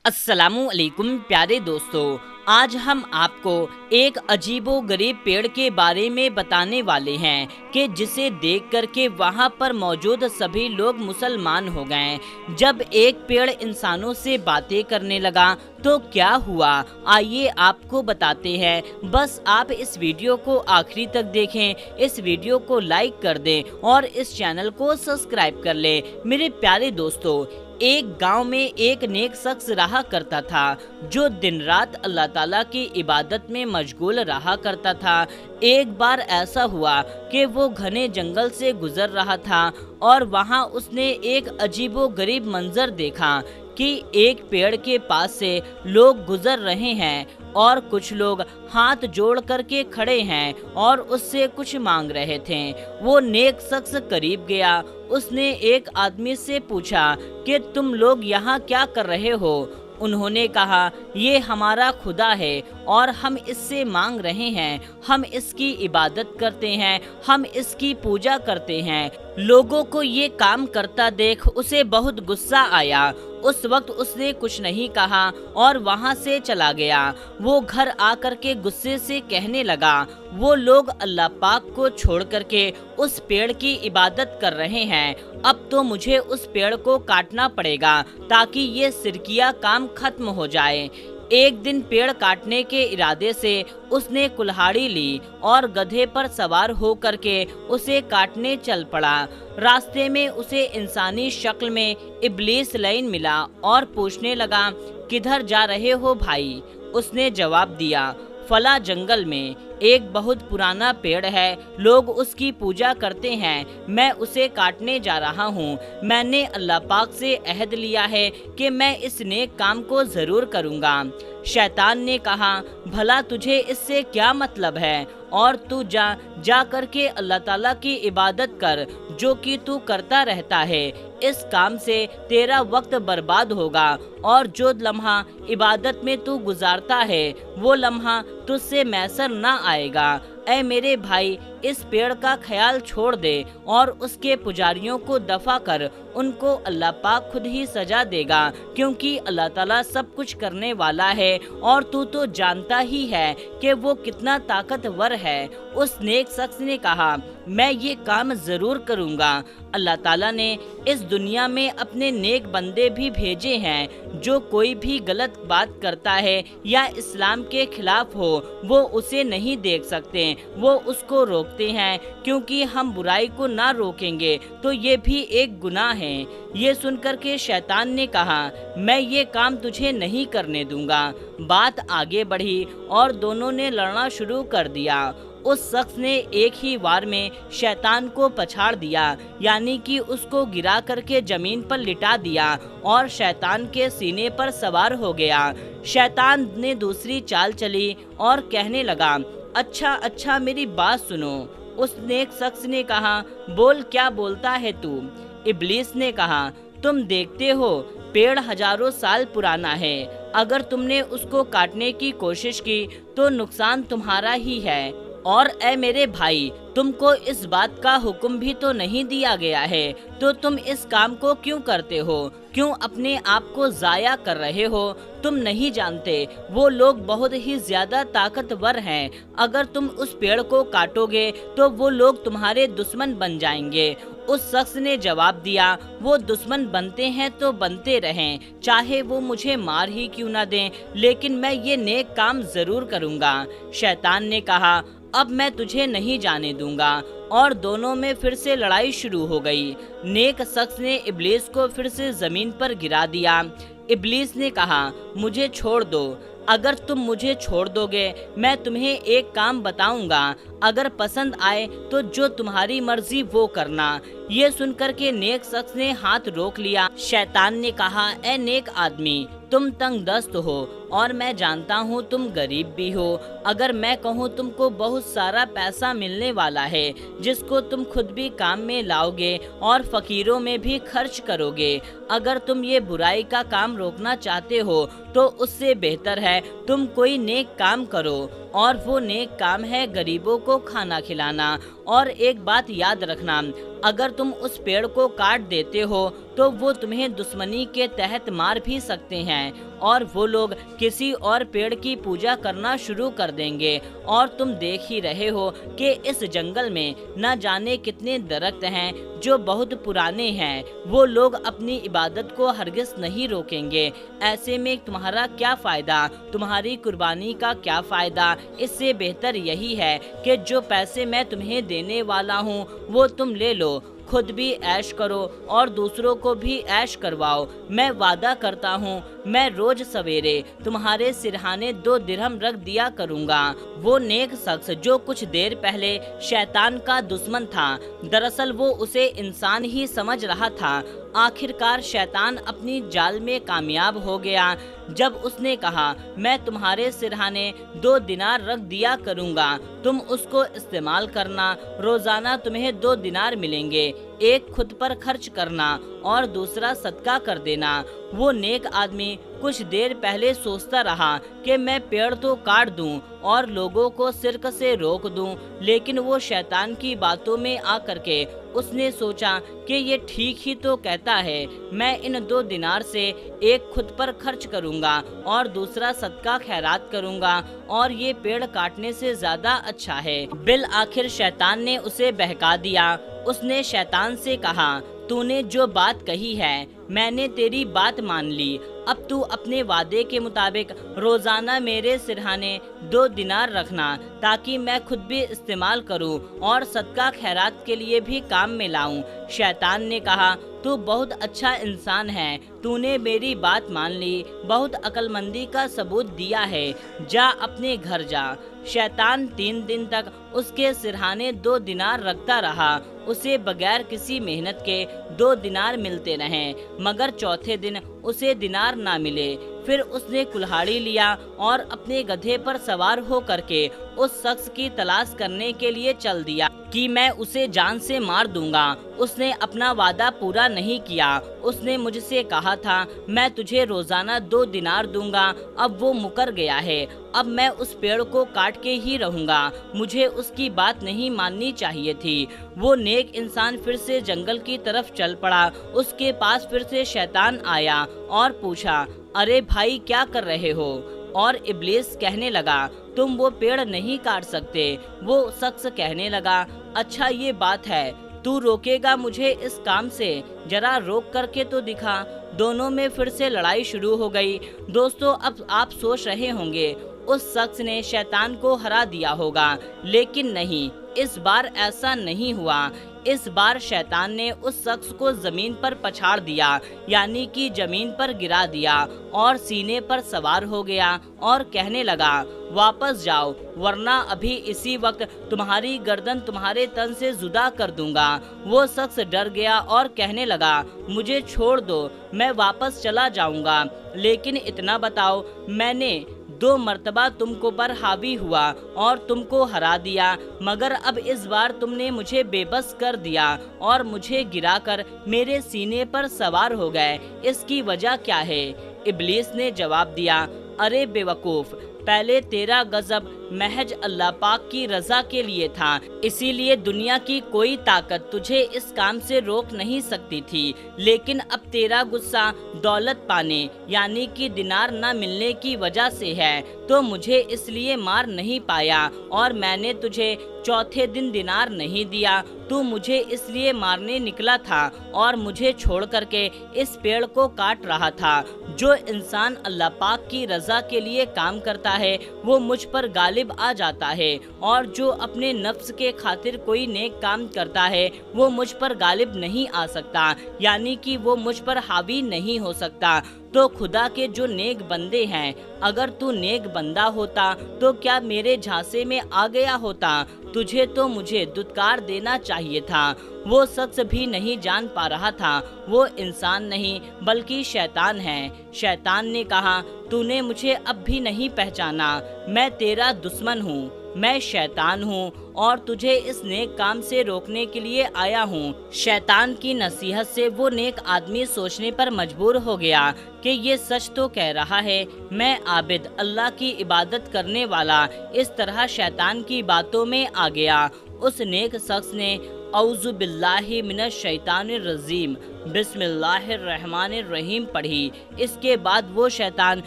अस्सलामु अलैकुम प्यारे दोस्तों, आज हम आपको एक अजीबो गरीब पेड़ के बारे में बताने वाले हैं कि जिसे देख करके वहाँ पर मौजूद सभी लोग मुसलमान हो गए। जब एक पेड़ इंसानों से बातें करने लगा तो क्या हुआ, आइए आपको बताते हैं। बस आप इस वीडियो को आखिरी तक देखें, इस वीडियो को लाइक कर दें और इस चैनल को सब्सक्राइब कर लें। मेरे प्यारे दोस्तों, एक गांव में एक नेक शख्स रहा करता था जो दिन रात अल्लाह ताला की इबादत में मशगूल रहा करता था। एक बार ऐसा हुआ कि वो घने जंगल से गुजर रहा था और वहां उसने एक अजीबो गरीब मंजर देखा कि एक पेड़ के पास से लोग गुजर रहे हैं और कुछ लोग हाथ जोड़ करके खड़े हैं और उससे कुछ मांग रहे थे। वो नेक शख्स करीब गया, उसने एक आदमी से पूछा कि तुम लोग यहाँ क्या कर रहे हो। उन्होंने कहा, ये हमारा खुदा है और हम इससे मांग रहे हैं, हम इसकी इबादत करते हैं, हम इसकी पूजा करते हैं। लोगों को ये काम करता देख उसे बहुत गुस्सा आया। उस वक्त उसने कुछ नहीं कहा और वहां से चला गया। वो घर आकर के गुस्से से कहने लगा, वो लोग अल्लाह पाक को छोड़ करके उस पेड़ की इबादत कर रहे हैं, अब तो मुझे उस पेड़ को काटना पड़ेगा ताकि ये शिरकिया काम खत्म हो जाए। एक दिन पेड़ काटने के इरादे से उसने कुल्हाड़ी ली और गधे पर सवार हो करके उसे काटने चल पड़ा। रास्ते में उसे इंसानी शक्ल में इब्लीस लईन मिला और पूछने लगा, किधर जा रहे हो भाई? उसने जवाब दिया, फला जंगल में एक बहुत पुराना पेड़ है, लोग उसकी पूजा करते हैं, मैं उसे काटने जा रहा हूँ। मैंने अल्लाह पाक से अहद लिया है कि मैं इस नेक काम को ज़रूर करूँगा। शैतान ने कहा, भला तुझे इससे क्या मतलब है, और तू जा करके अल्लाह ताला की इबादत कर जो कि तू करता रहता है। इस काम से तेरा वक्त बर्बाद होगा और जो लम्हा इबादत में तू गुजारता है वो लम्हा तुझसे मैसर ना आएगा। ऐ मेरे भाई, इस पेड़ का ख्याल छोड़ दे और उसके पुजारियों को दफा कर, उनको अल्लाह पाक खुद ही सजा देगा, क्योंकि अल्लाह ताला सब कुछ करने वाला है और तू तो जानता ही है कि वो कितना ताकतवर है। उस नेक शख्स ने कहा, मैं ये काम ज़रूर करूँगा। अल्लाह ताला ने इस दुनिया में अपने नेक बंदे भी भेजे हैं, जो कोई भी गलत बात करता है या इस्लाम के खिलाफ हो वो उसे नहीं देख सकते, वो उसको रोकते हैं, क्योंकि हम बुराई को ना रोकेंगे तो ये भी एक गुनाह है। ये सुनकर के शैतान ने कहा, मैं ये काम तुझे नहीं करने दूंगा। बात आगे बढ़ी और दोनों ने लड़ना शुरू कर दिया। उस शख्स ने एक ही वार में शैतान को पछाड़ दिया, यानी कि उसको गिरा करके जमीन पर लिटा दिया और शैतान के सीने पर सवार हो गया। शैतान ने दूसरी चाल चली और कहने लगा, अच्छा मेरी बात सुनो। उस नेक शख्स ने कहा, बोल, क्या बोलता है तू? इब्लीस ने कहा, तुम देखते हो पेड़ हजारों साल पुराना है, अगर तुमने उसको काटने की कोशिश की तो नुकसान तुम्हारा ही है। और ऐ मेरे भाई, तुमको इस बात का हुक्म भी तो नहीं दिया गया है, तो तुम इस काम को क्यों करते हो? क्यों अपने आप को ज़ाया कर रहे हो? तुम नहीं जानते वो लोग बहुत ही ज़्यादा ताकतवर हैं, अगर तुम उस पेड़ को काटोगे तो वो लोग तुम्हारे दुश्मन बन जाएंगे। उस शख्स ने जवाब दिया, वो दुश्मन बनते हैं तो बनते रहें, चाहे वो मुझे मार ही क्यों ना दें, लेकिन मैं ये नेक काम ज़रूर करूँगा। शैतान ने कहा, अब मैं तुझे नहीं जाने दूंगा, और दोनों में फिर से लड़ाई शुरू हो गई। नेक शख्स ने इब्लीस को फिर से जमीन पर गिरा दिया। इब्लीस ने कहा, मुझे छोड़ दो, अगर तुम मुझे छोड़ दोगे मैं तुम्हें एक काम बताऊंगा, अगर पसंद आए तो जो तुम्हारी मर्जी वो करना। ये सुनकर के नेक शख्स ने हाथ रोक लिया। शैतान ने कहा, ए नेक आदमी, तुम तंग दस्त हो और मैं जानता हूँ तुम गरीब भी हो। अगर मैं कहूँ तुमको बहुत सारा पैसा मिलने वाला है जिसको तुम खुद भी काम में लाओगे और फकीरों में भी खर्च करोगे। अगर तुम ये बुराई का काम रोकना चाहते हो तो उससे बेहतर है तुम कोई नेक काम करो, और वो नेक काम है गरीबों को खाना खिलाना। और एक बात याद रखना, अगर तुम उस पेड़ को काट देते हो तो वो तुम्हें दुश्मनी के तहत मार भी सकते हैं اور وہ لوگ کسی اور پیڑ کی پوجا کرنا شروع کر دیں گے، اور تم دیکھ ہی رہے ہو کہ اس جنگل میں نہ جانے کتنے درخت ہیں جو بہت پرانے ہیں۔ وہ لوگ اپنی عبادت کو ہرگز نہیں روکیں گے۔ ایسے میں تمہارا کیا فائدہ، تمہاری قربانی کا کیا فائدہ؟ اس سے بہتر یہی ہے کہ جو پیسے میں تمہیں دینے والا ہوں وہ تم لے لو، خود بھی عیش کرو اور دوسروں کو بھی عیش کرواؤ۔ میں وعدہ کرتا ہوں میں روز سویرے تمہارے سرہانے 2 درہم رکھ دیا کروں گا۔ وہ نیک شخص جو کچھ دیر پہلے شیطان کا دشمن تھا، دراصل وہ اسے انسان ہی سمجھ رہا تھا۔ آخر کار شیطان اپنی جال میں کامیاب ہو گیا جب اس نے کہا میں تمہارے سرہانے 2 دینار رکھ دیا کروں گا، تم اس کو استعمال کرنا، روزانہ تمہیں 2 دینار ملیں گے، ایک خود پر خرچ کرنا اور دوسرا صدقہ کر دینا۔ وہ نیک آدمی کچھ دیر پہلے سوچتا رہا کہ میں پیڑ تو کاٹ دوں اور لوگوں کو شرک سے روک دوں، لیکن وہ شیطان کی باتوں میں آ کر کے اس نے سوچا کہ یہ ٹھیک ہی تو کہتا ہے، میں ان 2 دینار سے ایک خود پر خرچ کروں گا اور دوسرا صدقہ خیرات کروں گا، اور یہ پیڑ کاٹنے سے زیادہ اچھا ہے۔ بالآخر شیطان نے اسے بہکا دیا۔ اس نے شیطان سے کہا تو نے جو بات کہی ہے میں نے تیری بات مان لی، اب تو اپنے وعدے کے مطابق روزانہ میرے سرہانے 2 دینار رکھنا تاکہ میں خود بھی استعمال کروں اور صدقہ خیرات کے لیے بھی کام میں لاؤں۔ شیطان نے کہا تو بہت اچھا انسان ہے، تو نے میری بات مان لی، بہت عقل مندی کا ثبوت دیا ہے، جا اپنے گھر جا۔ شیطان 3 دن تک اس کے سرہانے 2 دینار رکھتا رہا، اسے بغیر کسی محنت کے 2 دینار ملتے رہیں، مگر چوتھے دن اسے دینار نہ ملے۔ پھر اس نے کلہاڑی لیا اور اپنے گدھے پر سوار ہو کر کے اس شخص کی تلاش کرنے کے لیے چل دیا کہ میں اسے جان سے مار دوں گا۔ اس نے اپنا وعدہ پورا نہیں کیا۔ اس نے مجھ سے کہا تھا میں تجھے روزانہ 2 دینار دوں گا، اب وہ مکر گیا ہے، اب میں اس پیڑ کو کاٹ کے ہی رہوں گا، مجھے اس کی بات نہیں ماننی چاہیے تھی۔ وہ نیک انسان پھر سے جنگل کی طرف چل پڑا۔ اس کے پاس پھر سے شیطان آیا اور پوچھا ارے بھائی کیا کر رہے ہو؟ اور ابلیس کہنے لگا تم وہ پیڑ نہیں کاٹ سکتے۔ وہ شخص کہنے لگا اچھا یہ بات ہے، تو روکے گا مجھے اس کام سے؟ ذرا روک کر کے تو دکھا۔ دونوں میں پھر سے لڑائی شروع ہو گئی۔ دوستو اب آپ سوچ رہے ہوں گے اس شخص نے شیطان کو ہرا دیا ہوگا، لیکن نہیں، اس بار ایسا نہیں ہوا۔ اس بار شیطان نے اس شخص کو زمین پر پچھاڑ دیا، یعنی کہ زمین پر گرا دیا، اور سینے پر سوار ہو گیا اور کہنے لگا واپس جاؤ ورنہ ابھی اسی وقت تمہاری گردن تمہارے تن سے جدا کر دوں گا۔ وہ شخص ڈر گیا اور کہنے لگا مجھے چھوڑ دو، میں واپس چلا جاؤں گا، لیکن اتنا بتاؤ میں نے 2 مرتبہ تم کو پر حاوی ہوا اور تم کو ہرا دیا، مگر اب اس بار تم نے مجھے بے بس کر دیا اور مجھے گرا کر میرے سینے پر سوار ہو گئے، اس کی وجہ کیا ہے؟ ابلیس نے جواب دیا ارے بے وقوف، پہلے تیرا غضب محض اللہ پاک کی رضا کے لیے تھا، اسی لیے دنیا کی کوئی طاقت تجھے اس کام سے روک نہیں سکتی تھی، لیکن اب تیرا غصہ دولت پانے یعنی کہ دینار نہ ملنے کی وجہ سے ہے، تو مجھے اس لیے مار نہیں پایا اور میں نے تجھے چوتھے دن دینار نہیں دیا، تو مجھے اس لیے مارنے نکلا تھا اور مجھے چھوڑ کر کے اس پیڑ کو کاٹ رہا تھا۔ جو انسان اللہ پاک کی رضا کے لیے کام کرتا ہے وہ مجھ پر غالب آ جاتا ہے، اور جو اپنے نفس کے خاطر کوئی نیک کام کرتا ہے وہ مجھ پر غالب نہیں آ سکتا، یعنی کہ وہ مجھ پر حاوی نہیں ہو سکتا۔ تو خدا کے جو نیک بندے ہیں، اگر تو نیک بندہ ہوتا تو کیا میرے جھانسے میں آ گیا ہوتا؟ تجھے تو مجھے دھتکار دینا چاہیے تھا۔ وہ شخص بھی نہیں جان پا رہا تھا وہ انسان نہیں بلکہ شیطان ہے۔ شیطان نے کہا تو نے مجھے اب بھی نہیں پہچانا، میں تیرا دشمن ہوں، میں شیطان ہوں اور تجھے اس نیک کام سے روکنے کے لیے آیا ہوں۔ شیطان کی نصیحت سے وہ نیک آدمی سوچنے پر مجبور ہو گیا کہ یہ سچ تو کہہ رہا ہے، میں عابد اللہ کی عبادت کرنے والا۔ اس طرح شیطان کی باتوں میں آ گیا۔ اس نیک شخص نے اعوذ باللہ من الشیطان الرجیم बिस्मिल्लाहिर्रहमानिर्रहीम पढ़ी। इसके बाद वो शैतान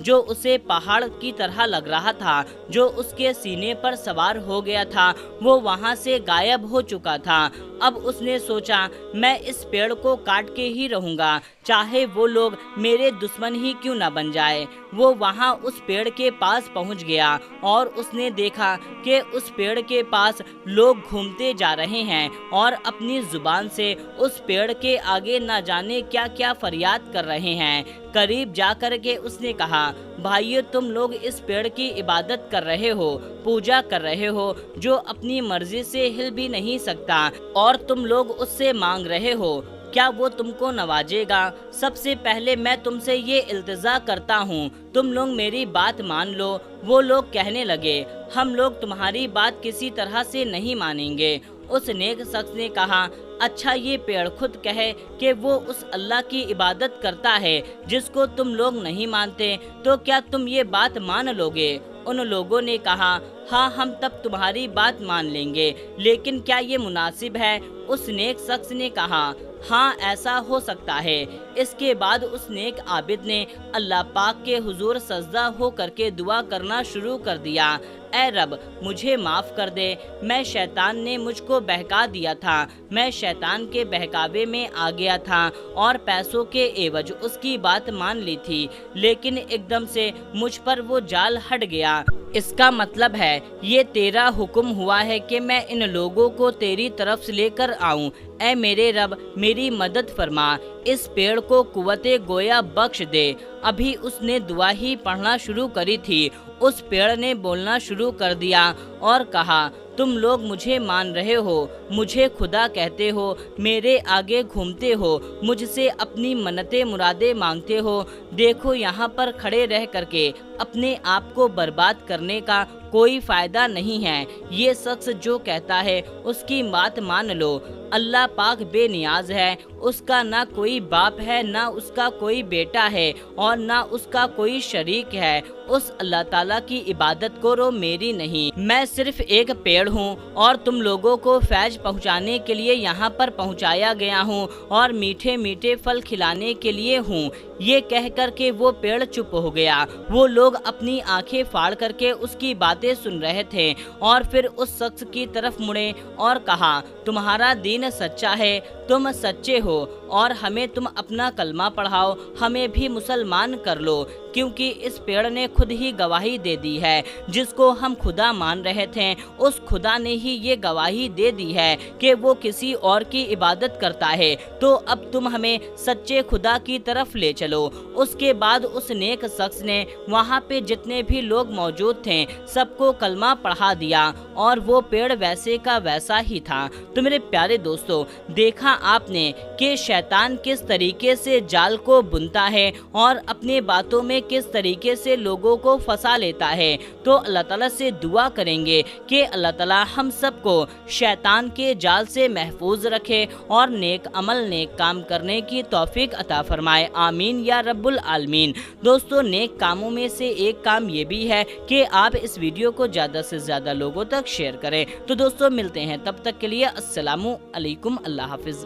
जो उसे पहाड़ की तरह लग रहा था, जो उसके सीने पर सवार हो गया था, वो वहाँ से गायब हो चुका था। अब उसने सोचा मैं इस पेड़ को काट के ही रहूँगा, चाहे वो लोग मेरे दुश्मन ही क्यों ना बन जाए। वो वहाँ उस पेड़ के पास पहुँच गया और उसने देखा कि उस पेड़ के पास लोग घूमते जा रहे हैं और अपनी जुबान से उस पेड़ के आगे ना जाने क्या क्या फरियाद कर रहे हैं। करीब जाकर के उसने कहा, भाइयों तुम लोग इस पेड़ की इबादत कर रहे हो, पूजा कर रहे हो, जो अपनी मर्जी से हिल भी नहीं सकता, और तुम लोग उससे मांग रहे हो, क्या वो तुमको नवाजेगा? सबसे पहले मैं तुमसे ये इल्तिजा करता हूँ, तुम लोग मेरी बात मान लो। वो लोग कहने लगे, हम लोग तुम्हारी बात किसी तरह से नहीं मानेंगे। उस नेक शख्स ने कहा, अच्छा ये पेड़ खुद कहे कि वो उस अल्लाह की इबादत करता है जिसको तुम लोग नहीं मानते, तो क्या तुम ये बात मान लोगे? उन लोगों ने कहा, हाँ हम तब तुम्हारी बात मान लेंगे, लेकिन क्या ये मुनासिब है? उस नेक शख्स ने कहा, हाँ ऐसा हो सकता है। इसके बाद उस नेक आबिद ने अल्लाह पाक के हुजूर सजदा हो करके दुआ करना शुरू कर दिया, ऐ रब मुझे माफ़ कर दे, मैं शैतान ने मुझको बहका दिया था, मैं शैतान के बहकावे में आ गया था और पैसों के एवज उसकी बात मान ली थी, लेकिन एकदम से मुझ पर वो जाल हट गया। इसका मतलब है ये तेरा हुक्म हुआ है कि मैं इन लोगों को तेरी तरफ से लेकर आऊं। ऐ मेरे रब मेरी मदद फरमा, इस पेड़ को कुव्वते गोया बख्श दे। अभी उसने दुआ ही पढ़ना शुरू करी थी, उस पेड़ ने बोलना शुरू कर दिया और कहा, तुम लोग मुझे मान रहे हो, मुझे खुदा कहते हो, मेरे आगे घूमते हो, मुझसे अपनी मन्नतें मुरादें मांगते हो। देखो यहाँ पर खड़े रह करके अपने आप को बर्बाद करने का कोई फ़ायदा नहीं है। ये शख्स जो कहता है उसकी बात मान लो। अल्लाह पाक बेनियाज है, उसका ना कोई बाप है, ना उसका कोई बेटा है और ना उसका कोई शरीक है। उस अल्लाह ताला की इबादत करो, मेरी नहीं। मैं सिर्फ एक पेड़ हूँ और तुम लोगों को फैज पहुँचाने के लिए यहाँ पर पहुँचाया गया हूँ और मीठे मीठे फल खिलाने के लिए हूँ। ये कह कर के वो पेड़ चुप हो गया। वो लोग अपनी आंखें फाड़ करके उसकी बातें सुन रहे थे और फिर उस शख्स की तरफ मुड़े और कहा, तुम्हारा दीन सच्चा है, तुम सच्चे हो और हमें तुम अपना कलमा पढ़ाओ, हमें भी मुसलमान कर लो, क्योंकि इस पेड़ ने खुद ही गवाही दे दी है। जिसको हम खुदा मान रहे थे उस खुदा ने ही ये गवाही दे दी है कि वो किसी और की इबादत करता है, तो अब तुम हमें सच्चे खुदा की तरफ ले चलो। उसके बाद उस नेक शख्स ने वहाँ पे जितने भी लोग मौजूद थे सबको कलमा पढ़ा दिया और वो पेड़ वैसे का वैसा ही था। तो मेरे प्यारे दोस्तों, देखा आपने कि शैतान किस तरीके से जाल को बुनता है और अपने बातों में किस तरीके से लोगों को फंसा लेता है। तो अल्लाह ताला से दुआ करेंगे कि अल्लाह ताला हम सबको शैतान के जाल से महफूज रखे और नेक अमल नेक काम करने की तौफीक अता फरमाए। आमीन या रब्बुल आलमीन। दोस्तों, नेक कामों में से एक काम ये भी है कि आप इस वीडियो को ज़्यादा से ज़्यादा लोगों तक शेयर करें। तो दोस्तों, मिलते हैं तब तक के लिए अस्सलामु अलैकुम, अल्लाह हाफिज़।